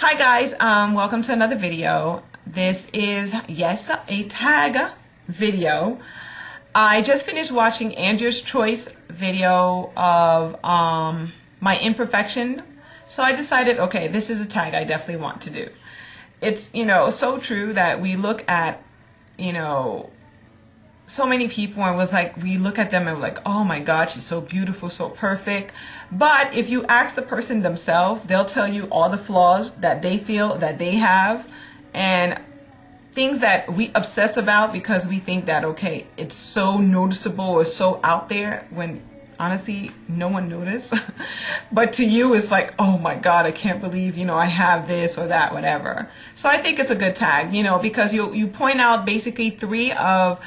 Hi guys, welcome to another video. This is, yes, a tag video. I just finished watching Andrew's Choice video of my imperfection. So I decided, okay, this is a tag I definitely want to do. It's, so true that we look at, so many people and we look at them and we're like, oh my God, she's so beautiful, so perfect. But if you ask the person themselves, they'll tell you all the flaws that they feel that they have and things that we obsess about because we think that, okay, it's so noticeable or so out there when honestly no one noticed. But to you it's like, oh my God, I can't believe, I have this or that, whatever. So I think it's a good tag, because you point out basically three of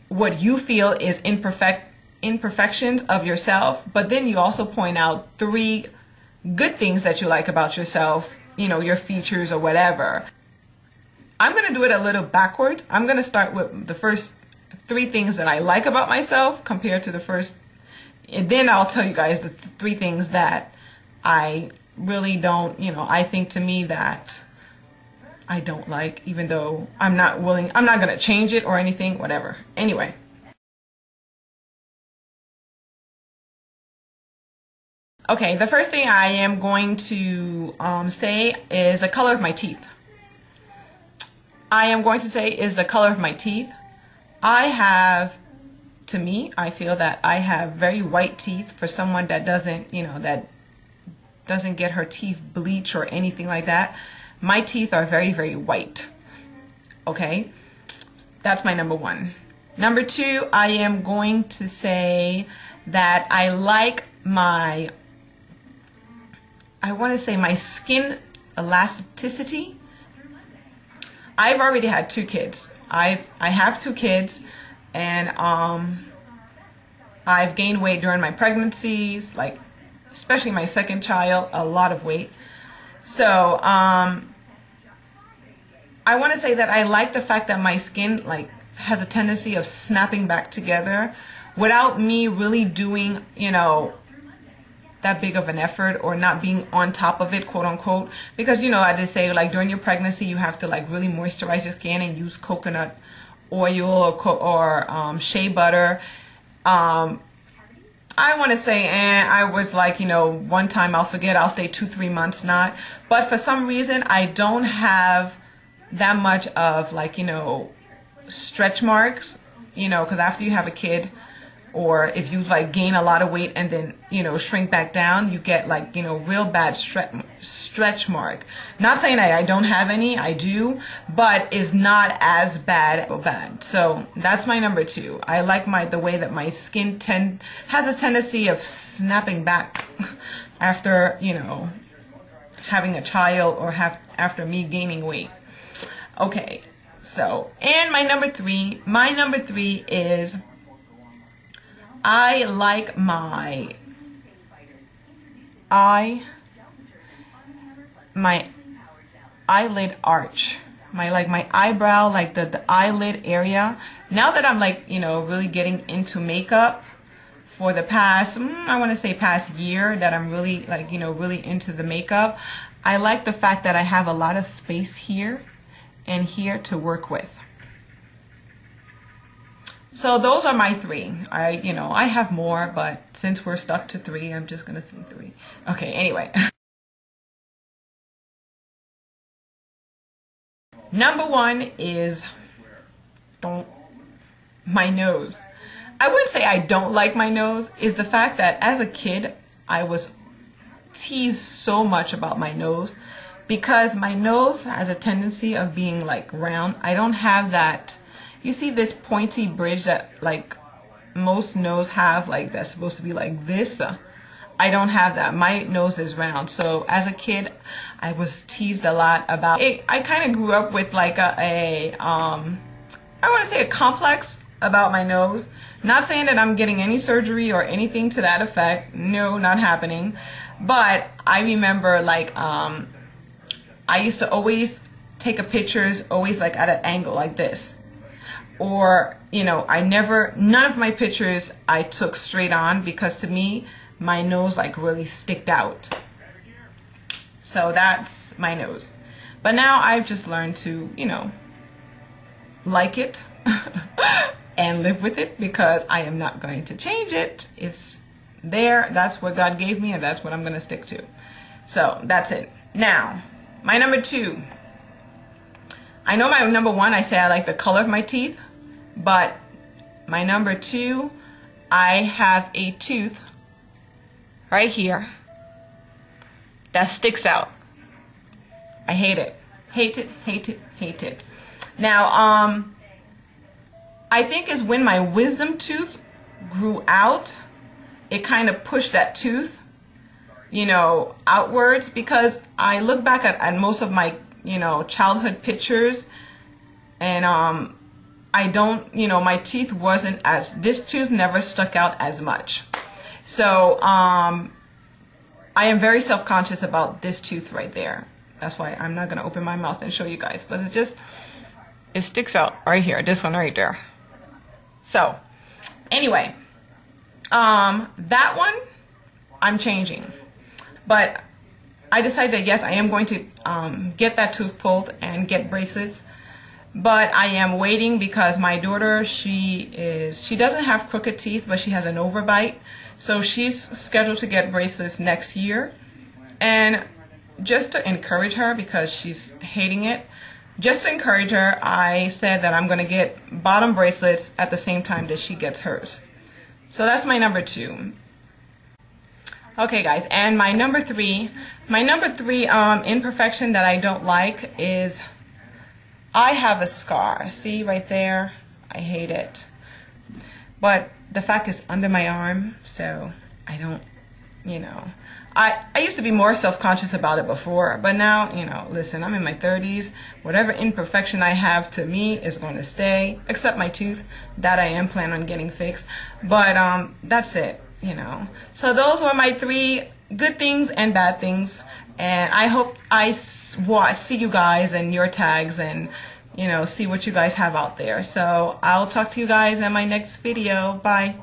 what you feel is imperfections of yourself, but then you also point out three good things that you like about yourself, your features or whatever. I'm going to do it a little backwards. I'm going to start with the first three things that I like about myself compared to the first, and then I'll tell you guys the three things that I really don't, I think to me that I don't like, even though I'm not going to change it or anything, whatever. Anyway. Okay, the first thing I am going to say is the color of my teeth. I am going to say is the color of my teeth. I feel that I have very white teeth for someone that doesn't, that doesn't get her teeth bleached or anything like that. My teeth are very, very white. Okay, that's my number one. Number two, I am going to say that I like my skin elasticity. I've already had two kids. I have two kids, and I've gained weight during my pregnancies, like especially my second child, a lot of weight. So I want to say that I like the fact that my skin has a tendency of snapping back together without me really doing, that big of an effort or not being on top of it, quote unquote, because I just say during your pregnancy you have to really moisturize your skin and use coconut oil or shea butter. I want to say, I was one time I'll forget, I'll stay 2-3 months not, but for some reason I don't have that much of stretch marks, because after you have a kid, or if you gain a lot of weight and then shrink back down, you get real bad stretch mark. Not saying I don't have any, I do, but it's not as bad. So that's my number two. I like the way that my skin has a tendency of snapping back after having a child or after me gaining weight. Okay, so, and my number three is I like my eyelid arch, my eyebrow, the eyelid area. Now that I'm really getting into makeup for the past, I want to say past year, that I'm really really into the makeup, I like the fact that I have a lot of space here and here to work with. So those are my three. I have more, but since we're stuck to three, I'm just gonna say three. Okay, anyway. Number one is my nose. I wouldn't say I don't like my nose, is the fact that as a kid I was teased so much about my nose, because my nose has a tendency of being round. I don't have that. You see this pointy bridge that most nose have, that's supposed to be like this? I don't have that. My nose is round. So as a kid, I was teased a lot about it. I kind of grew up with I want to say a complex about my nose. Not saying that I'm getting any surgery or anything to that effect. No, not happening. But I remember I used to always take a pictures always at an angle like this. Or, none of my pictures I took straight on, because to me, my nose really sticked out. So that's my nose. But now I've just learned to, you know, like it and live with it, because I am not going to change it. It's there. That's what God gave me, and that's what I'm going to stick to. So that's it. Now, my number 2. I know my number 1, I say I like the color of my teeth, but my number 2, I have a tooth right here that sticks out. I hate it. Hate it, hate it, hate it. Now, I think is when my wisdom tooth grew out, it kind of pushed that tooth, you know, outwards, because I look back at most of my, you know, childhood pictures, and I don't, you know, my teeth wasn't as, this tooth never stuck out as much. So I am very self-conscious about this tooth right there. That's why I'm not going to open my mouth and show you guys, but it sticks out right here, this one right there. So anyway, that one I'm changing, but I decided that yes, I am going to get that tooth pulled and get bracelets. But I am waiting because my daughter, she doesn't have crooked teeth, but she has an overbite. So she's scheduled to get bracelets next year. And just to encourage her, because she's hating it, just to encourage her, I said that I'm going to get bottom bracelets at the same time that she gets hers. So that's my number 2. Okay guys, and my number 3 imperfection that I don't like is I have a scar. See right there? I hate it. But the fact is under my arm, so I don't, you know. I used to be more self-conscious about it before, but now, you know, listen, I'm in my 30s. Whatever imperfection I have, to me, is going to stay, except my tooth. That I am planning on getting fixed. But that's it, you know. So those were my 3 good things and bad things. And I hope I see you guys and your tags, and, you know, see what you guys have out there. So I'll talk to you guys in my next video. Bye.